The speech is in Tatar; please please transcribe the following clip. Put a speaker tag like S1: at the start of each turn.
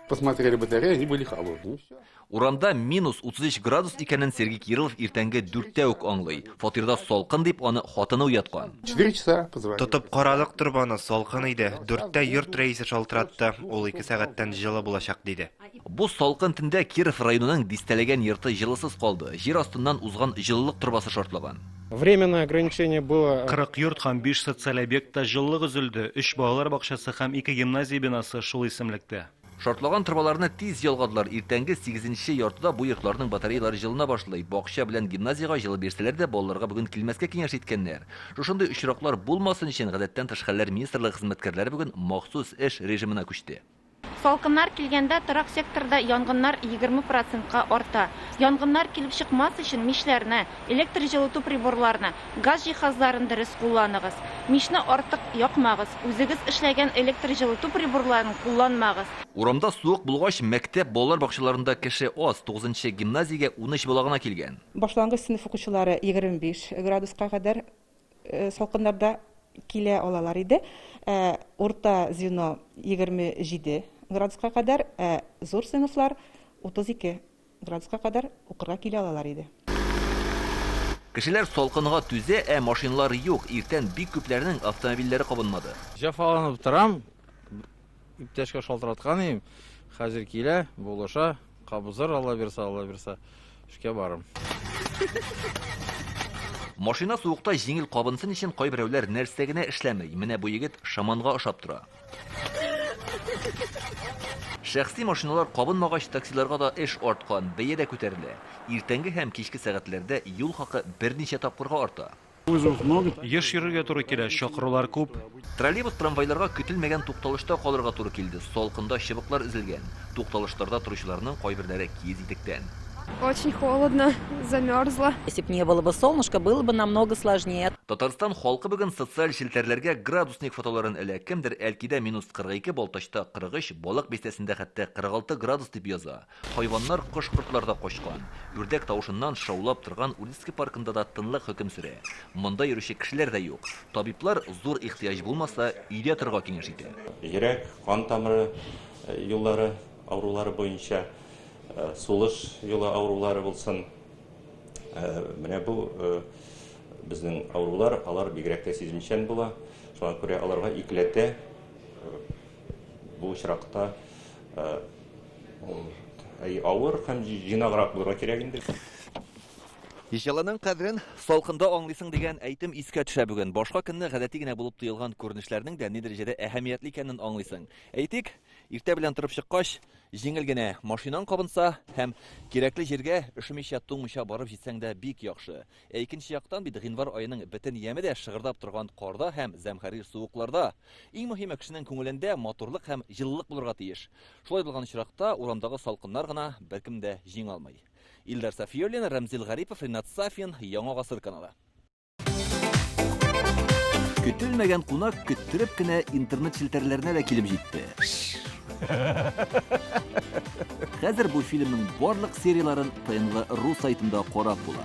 S1: Посмотрели батареи, они были холодные.
S2: Урамда минус 33 градус икәнен Сергей Кириллов иртәнге 4-тә үк аңлый. Фатирда салкын дип аны хатыны уяткан.
S1: 4 часа позвонили.
S3: Тотып карадык торбаны салкын иде. 4-тә йорт рәисе шалтыратты. Ул 2 сәгатьтән җылы булачак диде.
S2: Бу салкын төндә Киров районының дистәләгән йорты җылысыз калды. Җир астыннан узган җылылык турбасы шартлаган.
S4: Временное ограничение было...
S5: 40 йорт һәм 5 социаль объектта җылылык өзелде. 3 балалар бакчасы һәм 2 гимназия бинасы шул исемлектә.
S2: Шартлаган турбаларны тиз ялгадылар. Иртәнге 8-нче яртыда бу йортларның батареялары җылына башлый. Бакча белән гимназиягә җылы бирсәләр дә, балаларга бүген килмәскә киңәш иткәннәр. Шушындый очраклар булмасын өчен гадәттән тыш хәлләр министрлыгы хезмәткәрләре бүген махсус эш режимына күчте.
S6: Салкыннар килгәндә торак секторда янгыннар 20%-ка арта. Янгыннар килеп чыкмас өчен мичләрне, электр җылыту приборларны, газ җиһазларын дөрес кулланыгыз. Мичне артык якмагыз. Үзегез эшләгән электр җылыту приборларын кулланмагыз.
S2: Урамда суык булгач, мәктәп балалар бакчаларында кеше аз. 9-нчы гимназиягә 13 бала гына килгән.
S7: Башлангыч сыйныф укучылары 25 градуска кадәр салкыннарда килә алалар иде. Урта звено 27 градуска кадәр, зур сыйныфлар 32 градуска кадәр укырга килә алалар иде.
S2: Кешеләр салкынга түзә, машиналар юк. Иртән бик күпләрнең автомобильләре кабынмады.
S4: Җафаланып торам, иптәшкә шалтыраткан идем. Хәзер килә, булыша, кабызыр, Алла бирсә, эшкә барам.
S2: Машина суыкта җиңел кабынсын өчен кайберәүләр нәрсә генә эшләмәй. Менә бу егет шаманга ошап тора. Шәхси машиналар кабынмагач, таксиларга да эш арткан, бәя дә күтәрелә. Иртәнге һәм кичке сәгатьләрдә юл хакы берничә тапкырга арта.
S5: Еш йөрергә туры килә, чакырулар күп.
S2: Троллейбус трамвайларга көтелмәгән тукталышта калырга туры килде. Салкында чыбыклар өзелгән. Тукталышларда торучыларның кайберләре киез итектән.
S8: Очень холодно, замерзла.
S9: Если бы не было бы солнышка, было бы намного сложнее.
S2: Татарстан халкы бүген социаль челтәрләргә градусник фотоларын элә. Кемдер Әлкидә минус 42, Балтачта 43, Балык бистәсендә хәтта 46 градус дип яза. Хайваннар кош-кортларда качкан. Үрдәк тавышыннан шаулап торган Уральский паркында да тынлык хөкем сөрә. Монда йөрүче кешеләр дә юк. Табиблар зур ихтыяҗ булмаса, өйдә торырга киңәш итә.
S10: Йөрәк, кан тамыры юллары авырулары буенча сулыш юлы авырулары булсын. Менә бу безнең авырулар, алар бигрәк тә сизимчән була. Шуңа күрә аларга икеләтә бу очракта авыр һәм җинаграк булырга кирәк инде.
S2: Җылының кадерен салкында аңлыйсың дигән әйтем искә төшә бүген. Башка көнне гадәти генә булып тоелган күренешләрнең дә ни дәрәҗәдә әһәмиятле икәнен аңлыйсың. Әйтик, иртә белән торып чыккач, җиңел генә машинаң кабынса һәм кирәкле җиргә эшемичә туңмыйча барып җитсәң дә бик яхшы. Икенче яктан бит гыйнвар аеның бөтен яме дә шыгырдап торган карда һәм зәмхәрир суыкларда. Иң мөһиме кешенең күңелендә матурлык һәм җылылык булырга тиеш. Шулай булган очракта урамдагы салкыннар гына беркем дә җиңә алмый. Илдар Сафиуллин, Рамзил Гарипов, Ринат Сафин, Яңа гасыр каналы. Көтелмәгән кунак көттереп кенә интернет челтәрләренә дә килеп җитте. Хәзер бу фильмның барлык серияларын ТНВ.ру сайтында карап була.